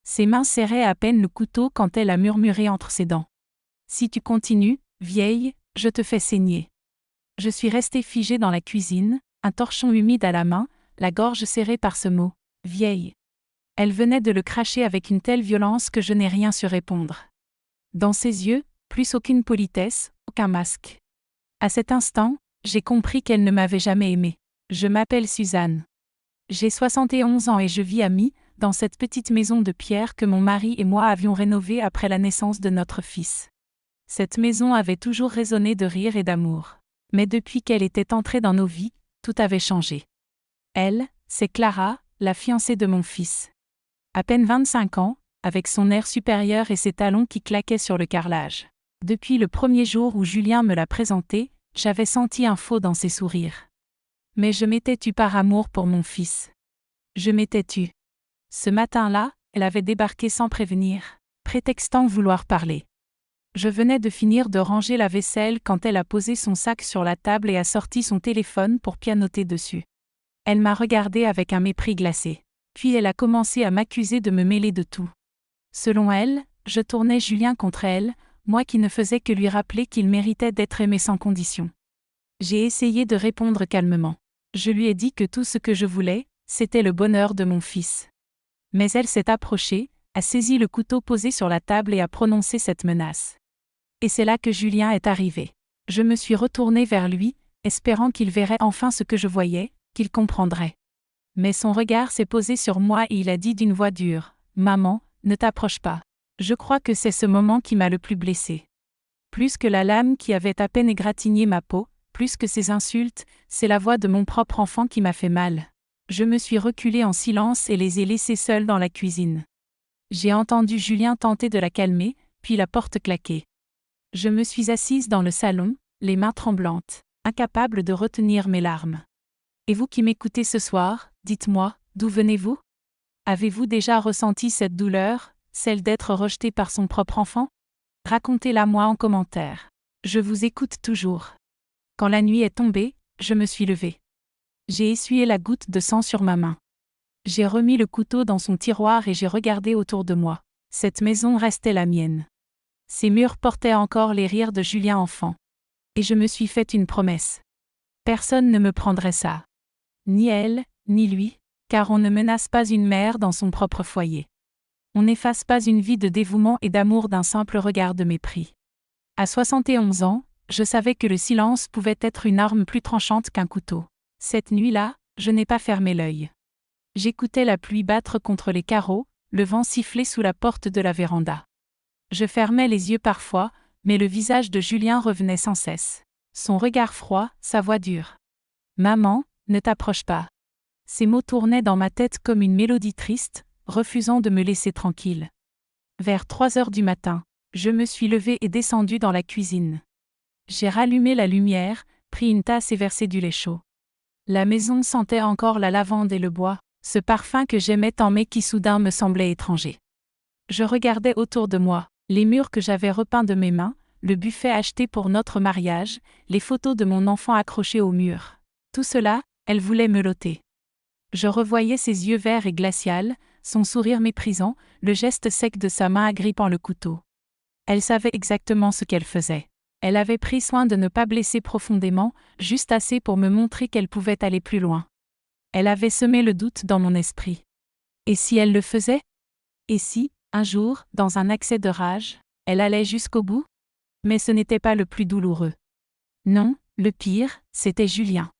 Ses mains serraient à peine le couteau quand elle a murmuré entre ses dents. « Si tu continues, vieille, je te fais saigner. » Je suis restée figée dans la cuisine, un torchon humide à la main, la gorge serrée par ce mot « vieille ». Elle venait de le cracher avec une telle violence que je n'ai rien su répondre. Dans ses yeux, plus aucune politesse, aucun masque. À cet instant, j'ai compris qu'elle ne m'avait jamais aimée. Je m'appelle Suzanne. J'ai 71 ans et je vis à Mi, dans cette petite maison de pierre que mon mari et moi avions rénovée après la naissance de notre fils. Cette maison avait toujours résonné de rire et d'amour. Mais depuis qu'elle était entrée dans nos vies, tout avait changé. Elle, c'est Clara, la fiancée de mon fils. À peine 25 ans, avec son air supérieur et ses talons qui claquaient sur le carrelage. Depuis le premier jour où Julien me l'a présentée, j'avais senti un faux dans ses sourires. Mais je m'étais tue par amour pour mon fils. Je m'étais tue. Ce matin-là, elle avait débarqué sans prévenir, prétextant vouloir parler. Je venais de finir de ranger la vaisselle quand elle a posé son sac sur la table et a sorti son téléphone pour pianoter dessus. Elle m'a regardé avec un mépris glacé. Puis elle a commencé à m'accuser de me mêler de tout. Selon elle, je tournais Julien contre elle, moi qui ne faisais que lui rappeler qu'il méritait d'être aimé sans condition. J'ai essayé de répondre calmement. Je lui ai dit que tout ce que je voulais, c'était le bonheur de mon fils. Mais elle s'est approchée, a saisi le couteau posé sur la table et a prononcé cette menace. Et c'est là que Julien est arrivé. Je me suis retournée vers lui, espérant qu'il verrait enfin ce que je voyais, qu'il comprendrait. Mais son regard s'est posé sur moi et il a dit d'une voix dure, « Maman, ne t'approche pas. » Je crois que c'est ce moment qui m'a le plus blessée. Plus que la lame qui avait à peine égratigné ma peau, plus que ces insultes, c'est la voix de mon propre enfant qui m'a fait mal. Je me suis reculée en silence et les ai laissés seuls dans la cuisine. J'ai entendu Julien tenter de la calmer, puis la porte claquer. Je me suis assise dans le salon, les mains tremblantes, incapable de retenir mes larmes. Et vous qui m'écoutez ce soir, dites-moi, d'où venez-vous ? Avez-vous déjà ressenti cette douleur, celle d'être rejeté par son propre enfant ? Racontez-la moi en commentaire. Je vous écoute toujours. Quand la nuit est tombée, je me suis levée. J'ai essuyé la goutte de sang sur ma main. J'ai remis le couteau dans son tiroir et j'ai regardé autour de moi. Cette maison restait la mienne. Ces murs portaient encore les rires de Julien enfant. Et je me suis fait une promesse. Personne ne me prendrait ça. Ni elle, ni lui, car on ne menace pas une mère dans son propre foyer. On n'efface pas une vie de dévouement et d'amour d'un simple regard de mépris. À 71 ans, je savais que le silence pouvait être une arme plus tranchante qu'un couteau. Cette nuit-là, je n'ai pas fermé l'œil. J'écoutais la pluie battre contre les carreaux, le vent siffler sous la porte de la véranda. Je fermais les yeux parfois, mais le visage de Julien revenait sans cesse. Son regard froid, sa voix dure. « Maman, ne t'approche pas. » Ces mots tournaient dans ma tête comme une mélodie triste, refusant de me laisser tranquille. Vers 3 heures du matin, je me suis levée et descendue dans la cuisine. J'ai rallumé la lumière, pris une tasse et versé du lait chaud. La maison sentait encore la lavande et le bois, ce parfum que j'aimais tant mais qui soudain me semblait étranger. Je regardais autour de moi, les murs que j'avais repeints de mes mains, le buffet acheté pour notre mariage, les photos de mon enfant accrochées au mur. Tout cela, elle voulait me l'ôter. Je revoyais ses yeux verts et glacials, son sourire méprisant, le geste sec de sa main agrippant le couteau. Elle savait exactement ce qu'elle faisait. Elle avait pris soin de ne pas blesser profondément, juste assez pour me montrer qu'elle pouvait aller plus loin. Elle avait semé le doute dans mon esprit. Et si elle le faisait ? Et si, un jour, dans un accès de rage, elle allait jusqu'au bout ? Mais ce n'était pas le plus douloureux. Non, le pire, c'était Julien.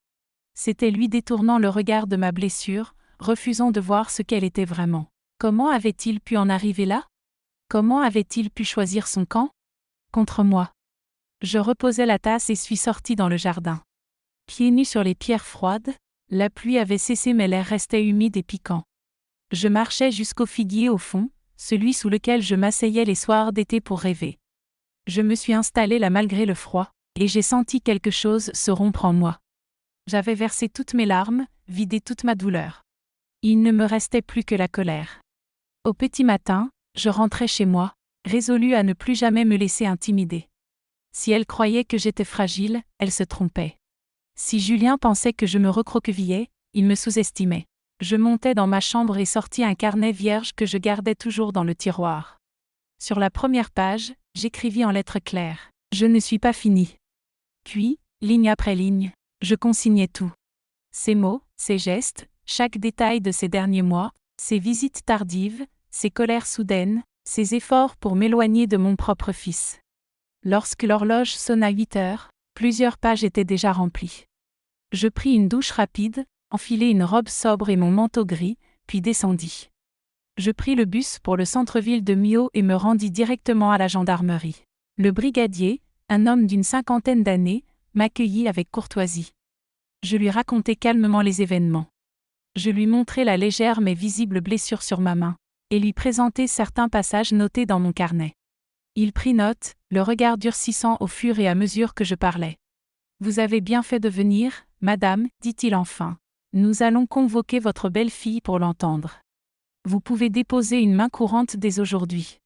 C'était lui détournant le regard de ma blessure, refusant de voir ce qu'elle était vraiment. Comment avait-il pu en arriver là ? Comment avait-il pu choisir son camp ? Contre moi. Je reposai la tasse et suis sortie dans le jardin. Pieds nus sur les pierres froides, la pluie avait cessé mais l'air restait humide et piquant. Je marchais jusqu'au figuier au fond, celui sous lequel je m'asseyais les soirs d'été pour rêver. Je me suis installée là malgré le froid, et j'ai senti quelque chose se rompre en moi. J'avais versé toutes mes larmes, vidé toute ma douleur. Il ne me restait plus que la colère. Au petit matin, je rentrais chez moi, résolue à ne plus jamais me laisser intimider. Si elle croyait que j'étais fragile, elle se trompait. Si Julien pensait que je me recroquevillais, il me sous-estimait. Je montai dans ma chambre et sortis un carnet vierge que je gardais toujours dans le tiroir. Sur la première page, j'écrivis en lettres claires « Je ne suis pas fini ». Puis, ligne après ligne, je consignais tout. Ces mots, ces gestes, chaque détail de ces derniers mois, ces visites tardives, ces colères soudaines, ces efforts pour m'éloigner de mon propre fils. Lorsque l'horloge sonna 8 heures, plusieurs pages étaient déjà remplies. Je pris une douche rapide, enfilai une robe sobre et mon manteau gris, puis descendis. Je pris le bus pour le centre-ville de Millau et me rendis directement à la gendarmerie. Le brigadier, un homme d'une 50aine d'années, m'accueillit avec courtoisie. Je lui racontai calmement les événements. Je lui montrai la légère mais visible blessure sur ma main, et lui présentai certains passages notés dans mon carnet. Il prit note, le regard durcissant au fur et à mesure que je parlais. « Vous avez bien fait de venir, madame, dit-il enfin. Nous allons convoquer votre belle-fille pour l'entendre. Vous pouvez déposer une main courante dès aujourd'hui. »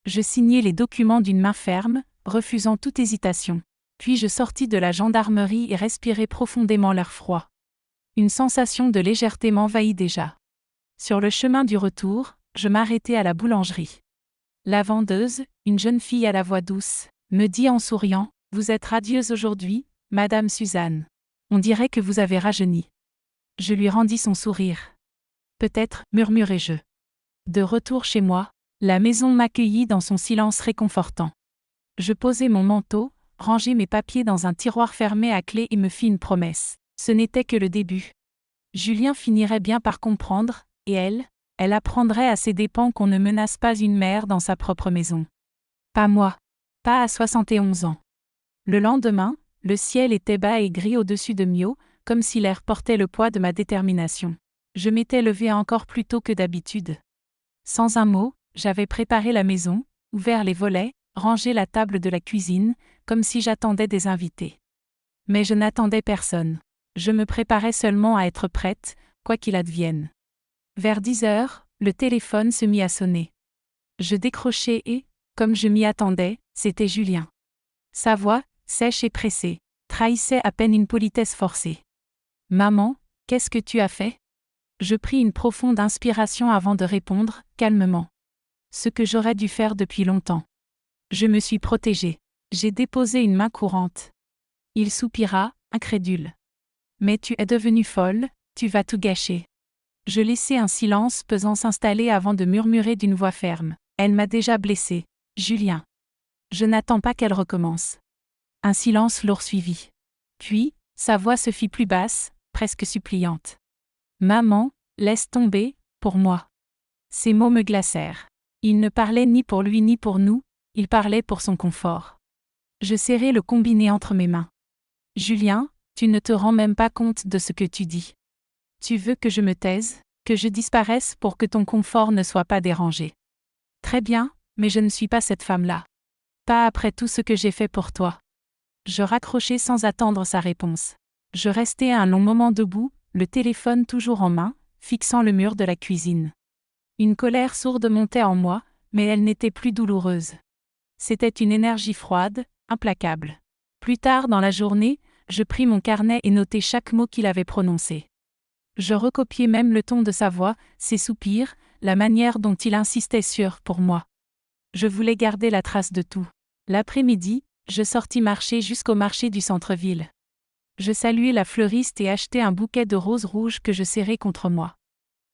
Je signai les documents d'une main ferme, refusant toute hésitation. Puis je sortis de la gendarmerie et respirai profondément l'air froid. Une sensation de légèreté m'envahit déjà. Sur le chemin du retour, je m'arrêtai à la boulangerie. La vendeuse, une jeune fille à la voix douce, me dit en souriant « Vous êtes radieuse aujourd'hui, Madame Suzanne. On dirait que vous avez rajeuni. » Je lui rendis son sourire. « Peut-être, murmurai-je. » De retour chez moi, la maison m'accueillit dans son silence réconfortant. Je posai mon manteau, rangeai mes papiers dans un tiroir fermé à clé et me fis une promesse. Ce n'était que le début. Julien finirait bien par comprendre, et elle apprendrait à ses dépens qu'on ne menace pas une mère dans sa propre maison. Pas moi. Pas à 71 ans. Le lendemain, le ciel était bas et gris au-dessus de Millau, comme si l'air portait le poids de ma détermination. Je m'étais levée encore plus tôt que d'habitude. Sans un mot, j'avais préparé la maison, ouvert les volets, rangé la table de la cuisine, comme si j'attendais des invités. Mais je n'attendais personne. Je me préparais seulement à être prête, quoi qu'il advienne. Vers 10 heures, le téléphone se mit à sonner. Je décrochai et, comme je m'y attendais, c'était Julien. Sa voix, sèche et pressée, trahissait à peine une politesse forcée. « Maman, qu'est-ce que tu as fait ?» Je pris une profonde inspiration avant de répondre, calmement. Ce que j'aurais dû faire depuis longtemps. Je me suis protégée. J'ai déposé une main courante. Il soupira, incrédule. « Mais tu es devenue folle, tu vas tout gâcher. » Je laissai un silence pesant s'installer avant de murmurer d'une voix ferme. « Elle m'a déjà blessée, Julien. Je n'attends pas qu'elle recommence. » Un silence lourd suivit. Puis, sa voix se fit plus basse, presque suppliante. « Maman, laisse tomber, pour moi. » Ces mots me glacèrent. Il ne parlait ni pour lui ni pour nous, il parlait pour son confort. Je serrai le combiné entre mes mains. « Julien, tu ne te rends même pas compte de ce que tu dis. Tu veux que je me taise, que je disparaisse pour que ton confort ne soit pas dérangé. Très bien, mais je ne suis pas cette femme-là. Pas après tout ce que j'ai fait pour toi. » Je raccrochai sans attendre sa réponse. Je restai un long moment debout, le téléphone toujours en main, fixant le mur de la cuisine. Une colère sourde montait en moi, mais elle n'était plus douloureuse. C'était une énergie froide, implacable. Plus tard dans la journée, je pris mon carnet et notai chaque mot qu'il avait prononcé. Je recopiai même le ton de sa voix, ses soupirs, la manière dont il insistait sur « pour moi ». Je voulais garder la trace de tout. L'après-midi, je sortis marcher jusqu'au marché du centre-ville. Je saluai la fleuriste et achetai un bouquet de roses rouges que je serrai contre moi.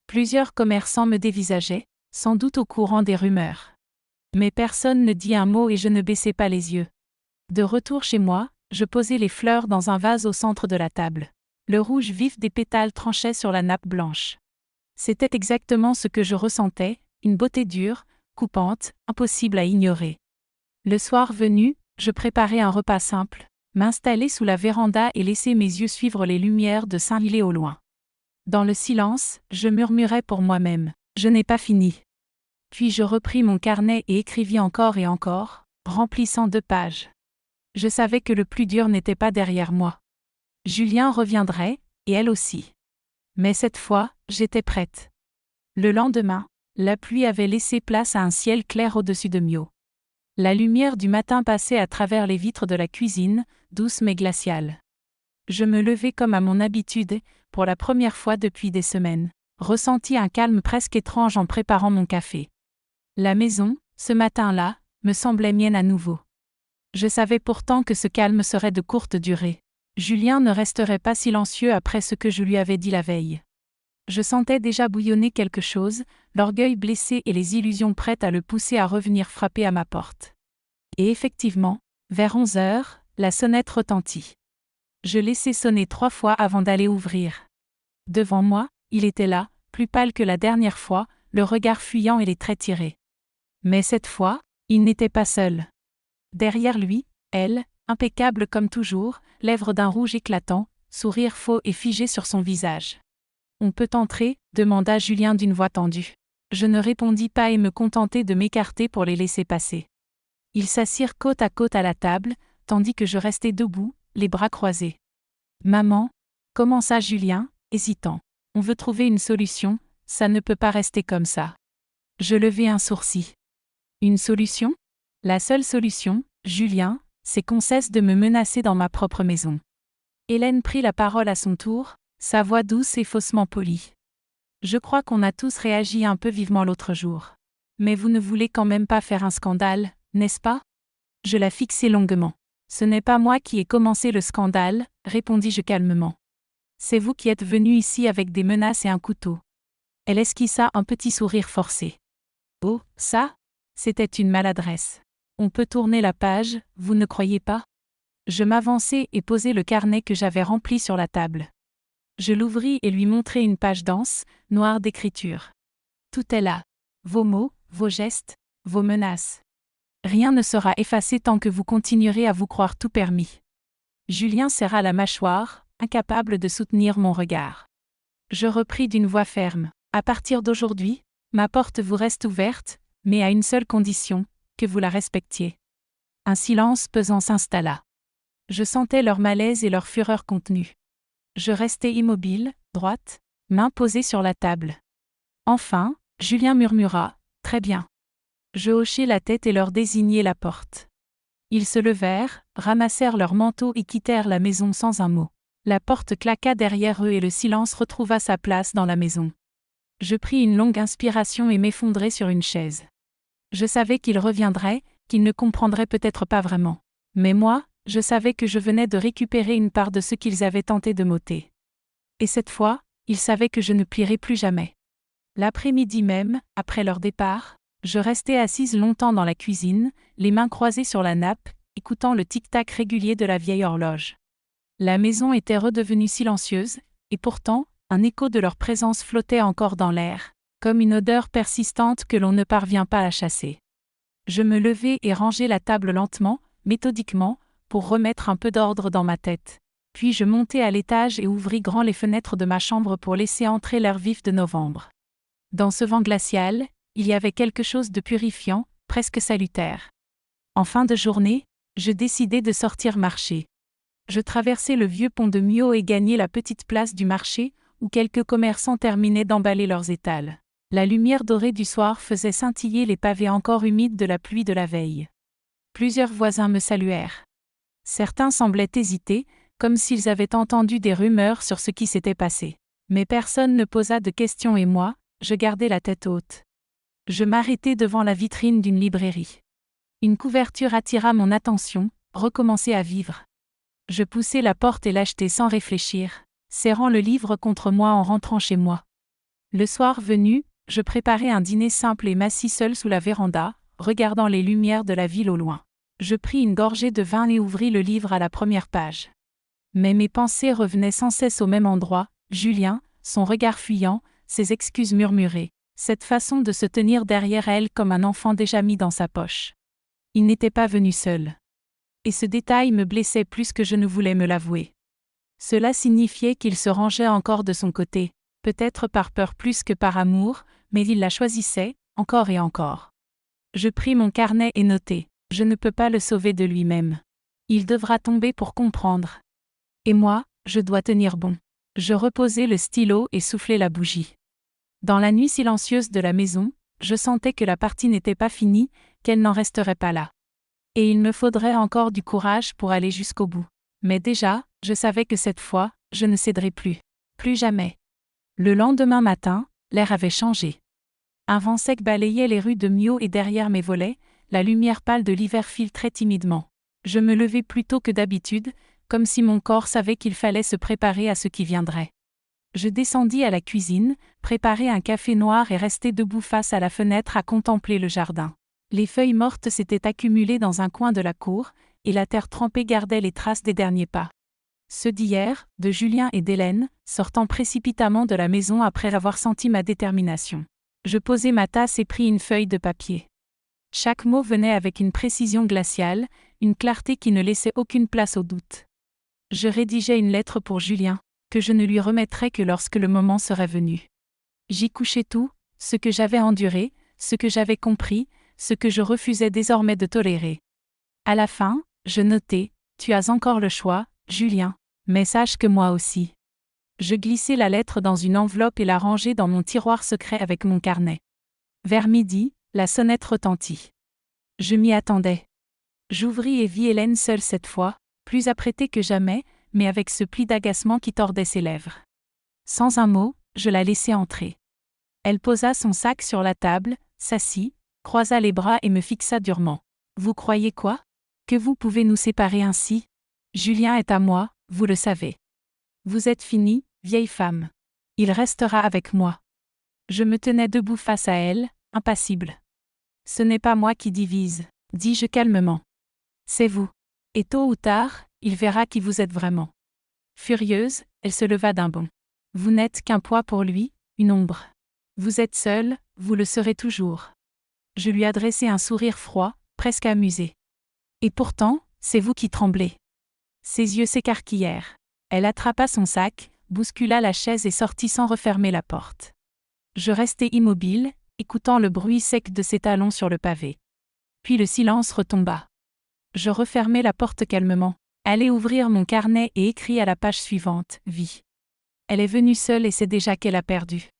Plusieurs commerçants me dévisageaient, sans doute au courant des rumeurs. Mais personne ne dit un mot et je ne baissai pas les yeux. De retour chez moi, je posai les fleurs dans un vase au centre de la table. Le rouge vif des pétales tranchait sur la nappe blanche. C'était exactement ce que je ressentais, une beauté dure, coupante, impossible à ignorer. Le soir venu, je préparai un repas simple, m'installai sous la véranda et laissai mes yeux suivre les lumières de Saint-Lillet au loin. Dans le silence, je murmurais pour moi-même « Je n'ai pas fini ». Puis je repris mon carnet et écrivis encore et encore, remplissant 2 pages. Je savais que le plus dur n'était pas derrière moi. Julien reviendrait, et elle aussi. Mais cette fois, j'étais prête. Le lendemain, la pluie avait laissé place à un ciel clair au-dessus de Millau. La lumière du matin passait à travers les vitres de la cuisine, douce mais glaciale. Je me levai comme à mon habitude, pour la première fois depuis des semaines. ressenti un calme presque étrange en préparant mon café. La maison, ce matin-là, me semblait mienne à nouveau. Je savais pourtant que ce calme serait de courte durée. Julien ne resterait pas silencieux après ce que je lui avais dit la veille. Je sentais déjà bouillonner quelque chose, l'orgueil blessé et les illusions prêtes à le pousser à revenir frapper à ma porte. Et effectivement, vers 11 heures, la sonnette retentit. Je laissai sonner 3 fois avant d'aller ouvrir. Devant moi, il était là, plus pâle que la dernière fois, le regard fuyant et les traits tirés. Mais cette fois, il n'était pas seul. Derrière lui, elle, impeccable comme toujours, lèvres d'un rouge éclatant, sourire faux et figé sur son visage. « On peut entrer ?» demanda Julien d'une voix tendue. Je ne répondis pas et me contentai de m'écarter pour les laisser passer. Ils s'assirent côte à côte à la table, tandis que je restais debout, les bras croisés. « Maman » commença Julien, hésitant. « On veut trouver une solution, ça ne peut pas rester comme ça. » Je levai un sourcil. « Une solution ? La seule solution, Julien, c'est qu'on cesse de me menacer dans ma propre maison. » Hélène prit la parole à son tour, sa voix douce et faussement polie. « Je crois qu'on a tous réagi un peu vivement l'autre jour. Mais vous ne voulez quand même pas faire un scandale, n'est-ce pas ?» Je la fixai longuement. « Ce n'est pas moi qui ai commencé le scandale, » répondis-je calmement. « C'est vous qui êtes venu ici avec des menaces et un couteau. » Elle esquissa un petit sourire forcé. « Oh, ça ? C'était une maladresse. On peut tourner la page, vous ne croyez pas ?» Je m'avançai et posai le carnet que j'avais rempli sur la table. Je l'ouvris et lui montrai une page dense, noire d'écriture. Tout est là. Vos mots, vos gestes, vos menaces. Rien ne sera effacé tant que vous continuerez à vous croire tout permis. Julien serra la mâchoire, incapable de soutenir mon regard. Je repris d'une voix ferme. À partir d'aujourd'hui, ma porte vous reste ouverte, mais à une seule condition, que vous la respectiez. Un silence pesant s'installa. Je sentais leur malaise et leur fureur contenue. Je restai immobile, droite, main posée sur la table. Enfin, Julien murmura « Très bien ». Je hochai la tête et leur désignai la porte. Ils se levèrent, ramassèrent leurs manteaux et quittèrent la maison sans un mot. La porte claqua derrière eux et le silence retrouva sa place dans la maison. Je pris une longue inspiration et m'effondrai sur une chaise. Je savais qu'ils reviendraient, qu'ils ne comprendraient peut-être pas vraiment. Mais moi, je savais que je venais de récupérer une part de ce qu'ils avaient tenté de m'ôter. Et cette fois, ils savaient que je ne plierais plus jamais. L'après-midi même, après leur départ, je restai assise longtemps dans la cuisine, les mains croisées sur la nappe, écoutant le tic-tac régulier de la vieille horloge. La maison était redevenue silencieuse, et pourtant, un écho de leur présence flottait encore dans l'air, comme une odeur persistante que l'on ne parvient pas à chasser. Je me levai et rangeai la table lentement, méthodiquement, pour remettre un peu d'ordre dans ma tête. Puis je montai à l'étage et ouvris grand les fenêtres de ma chambre pour laisser entrer l'air vif de novembre. Dans ce vent glacial, il y avait quelque chose de purifiant, presque salutaire. En fin de journée, je décidai de sortir marcher. Je traversai le vieux pont de Millau et gagnai la petite place du marché, où quelques commerçants terminaient d'emballer leurs étals. La lumière dorée du soir faisait scintiller les pavés encore humides de la pluie de la veille. Plusieurs voisins me saluèrent. Certains semblaient hésiter, comme s'ils avaient entendu des rumeurs sur ce qui s'était passé. Mais personne ne posa de questions et moi, je gardai la tête haute. Je m'arrêtai devant la vitrine d'une librairie. Une couverture attira mon attention, recommencer à vivre. Je poussai la porte et l'achetai sans réfléchir, serrant le livre contre moi en rentrant chez moi. Le soir venu, je préparai un dîner simple et m'assis seul sous la véranda, regardant les lumières de la ville au loin. Je pris une gorgée de vin et ouvris le livre à la première page. Mais mes pensées revenaient sans cesse au même endroit, Julien, son regard fuyant, ses excuses murmurées, cette façon de se tenir derrière elle comme un enfant déjà mis dans sa poche. Il n'était pas venu seul. Et ce détail me blessait plus que je ne voulais me l'avouer. Cela signifiait qu'il se rangeait encore de son côté, peut-être par peur plus que par amour, mais il la choisissait, encore et encore. Je pris mon carnet et notai. Je ne peux pas le sauver de lui-même. Il devra tomber pour comprendre. Et moi, je dois tenir bon. Je reposai le stylo et soufflai la bougie. Dans la nuit silencieuse de la maison, je sentais que la partie n'était pas finie, qu'elle n'en resterait pas là. Et il me faudrait encore du courage pour aller jusqu'au bout. Mais déjà, je savais que cette fois, je ne céderai plus. Plus jamais. Le lendemain matin, l'air avait changé. Un vent sec balayait les rues de Millau et derrière mes volets, la lumière pâle de l'hiver filtrait timidement. Je me levai plus tôt que d'habitude, comme si mon corps savait qu'il fallait se préparer à ce qui viendrait. Je descendis à la cuisine, préparai un café noir et restai debout face à la fenêtre à contempler le jardin. Les feuilles mortes s'étaient accumulées dans un coin de la cour, et la terre trempée gardait les traces des derniers pas. Ceux d'hier, de Julien et d'Hélène, sortant précipitamment de la maison après avoir senti ma détermination. Je posai ma tasse et pris une feuille de papier. Chaque mot venait avec une précision glaciale, une clarté qui ne laissait aucune place au doute. Je rédigeais une lettre pour Julien, que je ne lui remettrais que lorsque le moment serait venu. J'y couchais tout, ce que j'avais enduré, ce que j'avais compris, ce que je refusais désormais de tolérer. À la fin, je notai « Tu as encore le choix, Julien, mais sache que moi aussi ». Je glissai la lettre dans une enveloppe et la rangeai dans mon tiroir secret avec mon carnet. Vers midi, la sonnette retentit. Je m'y attendais. J'ouvris et vis Hélène seule cette fois, plus apprêtée que jamais, mais avec ce pli d'agacement qui tordait ses lèvres. Sans un mot, je la laissai entrer. Elle posa son sac sur la table, s'assit, croisa les bras et me fixa durement. « Vous croyez quoi ? Que vous pouvez nous séparer ainsi ? Julien est à moi, vous le savez. Vous êtes finie, vieille femme. Il restera avec moi. » Je me tenais debout face à elle, impassible. « Ce n'est pas moi qui divise, » dis-je calmement. « C'est vous. Et tôt ou tard, il verra qui vous êtes vraiment. » Furieuse, elle se leva d'un bond. « Vous n'êtes qu'un poids pour lui, une ombre. Vous êtes seule, vous le serez toujours. » Je lui adressai un sourire froid, presque amusé. « Et pourtant, c'est vous qui tremblez. » Ses yeux s'écarquillèrent. Elle attrapa son sac, bouscula la chaise et sortit sans refermer la porte. Je restai immobile, écoutant le bruit sec de ses talons sur le pavé. Puis le silence retomba. Je refermai la porte calmement, allai ouvrir mon carnet et écris à la page suivante, « Vie. » Elle est venue seule et sait déjà qu'elle a perdu.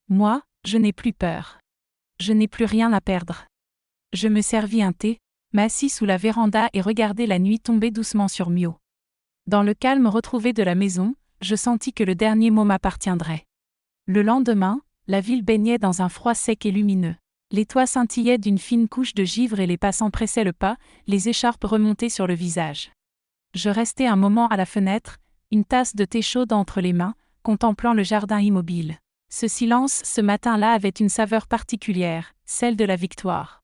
Moi, je n'ai plus peur. Je n'ai plus rien à perdre. Je me servis un thé, m'assis sous la véranda et regardai la nuit tomber doucement sur Millau. Dans le calme retrouvé de la maison, je sentis que le dernier mot m'appartiendrait. Le lendemain, la ville baignait dans un froid sec et lumineux. Les toits scintillaient d'une fine couche de givre et les passants pressaient le pas, les écharpes remontées sur le visage. Je restai un moment à la fenêtre, une tasse de thé chaude entre les mains, contemplant le jardin immobile. Ce silence, ce matin-là, avait une saveur particulière, celle de la victoire.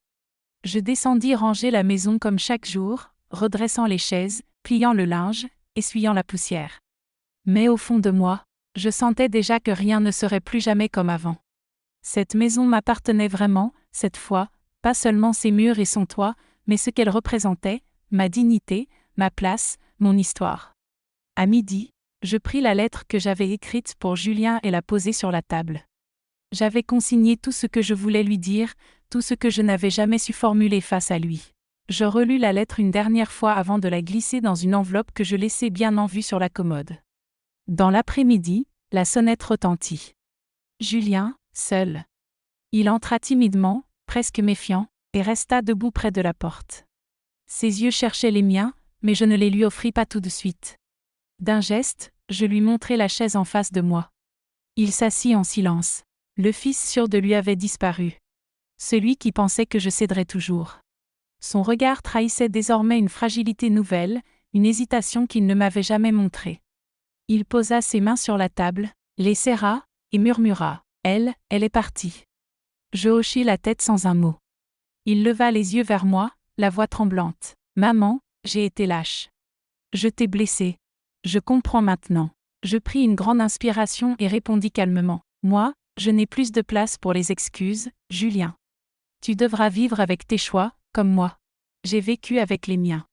Je descendis ranger la maison comme chaque jour, redressant les chaises, pliant le linge, essuyant la poussière. Mais au fond de moi, je sentais déjà que rien ne serait plus jamais comme avant. Cette maison m'appartenait vraiment, cette fois, pas seulement ses murs et son toit, mais ce qu'elle représentait, ma dignité, ma place, mon histoire. À midi, je pris la lettre que j'avais écrite pour Julien et la posai sur la table. J'avais consigné tout ce que je voulais lui dire, tout ce que je n'avais jamais su formuler face à lui. Je relus la lettre une dernière fois avant de la glisser dans une enveloppe que je laissai bien en vue sur la commode. Dans l'après-midi, la sonnette retentit. Julien, seul. Il entra timidement, presque méfiant, et resta debout près de la porte. Ses yeux cherchaient les miens, mais je ne les lui offris pas tout de suite. D'un geste, je lui montrai la chaise en face de moi. Il s'assit en silence. Le fils sûr de lui avait disparu. Celui qui pensait que je céderais toujours. Son regard trahissait désormais une fragilité nouvelle, une hésitation qu'il ne m'avait jamais montrée. Il posa ses mains sur la table, les serra, et murmura « Elle est partie. » Je hochai la tête sans un mot. Il leva les yeux vers moi, la voix tremblante. « Maman, j'ai été lâche. Je t'ai blessée. Je comprends maintenant. » Je pris une grande inspiration et répondis calmement. « Moi, je n'ai plus de place pour les excuses, Julien. Tu devras vivre avec tes choix, comme moi. J'ai vécu avec les miens. »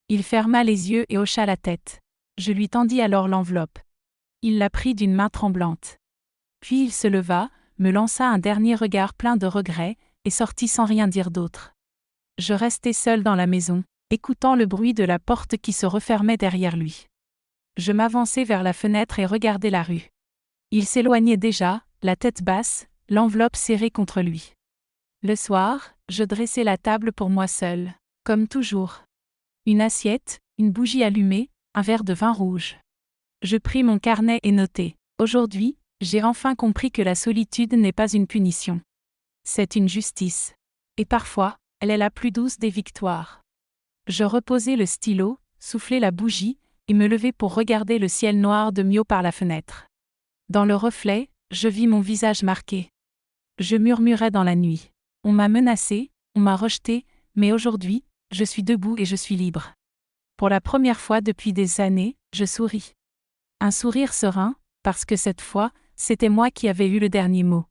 Il ferma les yeux et hocha la tête. Je lui tendis alors l'enveloppe. Il la prit d'une main tremblante. Puis il se leva, me lança un dernier regard plein de regret, et sortit sans rien dire d'autre. Je restai seul dans la maison, écoutant le bruit de la porte qui se refermait derrière lui. Je m'avançai vers la fenêtre et regardai la rue. Il s'éloignait déjà, la tête basse, l'enveloppe serrée contre lui. Le soir, je dressai la table pour moi seul, comme toujours. Une assiette, une bougie allumée, un verre de vin rouge. Je pris mon carnet et notai. Aujourd'hui, J'ai enfin compris que la solitude n'est pas une punition. C'est une justice. Et parfois, elle est la plus douce des victoires. Je reposai le stylo, soufflai la bougie, et me levai pour regarder le ciel noir de Mio par la fenêtre. Dans le reflet, je vis mon visage marqué. Je murmurais dans la nuit. On m'a menacé, on m'a rejeté, mais aujourd'hui, je suis debout et je suis libre. Pour la première fois depuis des années, je souris. Un sourire serein, parce que cette fois, c'était moi qui avais eu le dernier mot.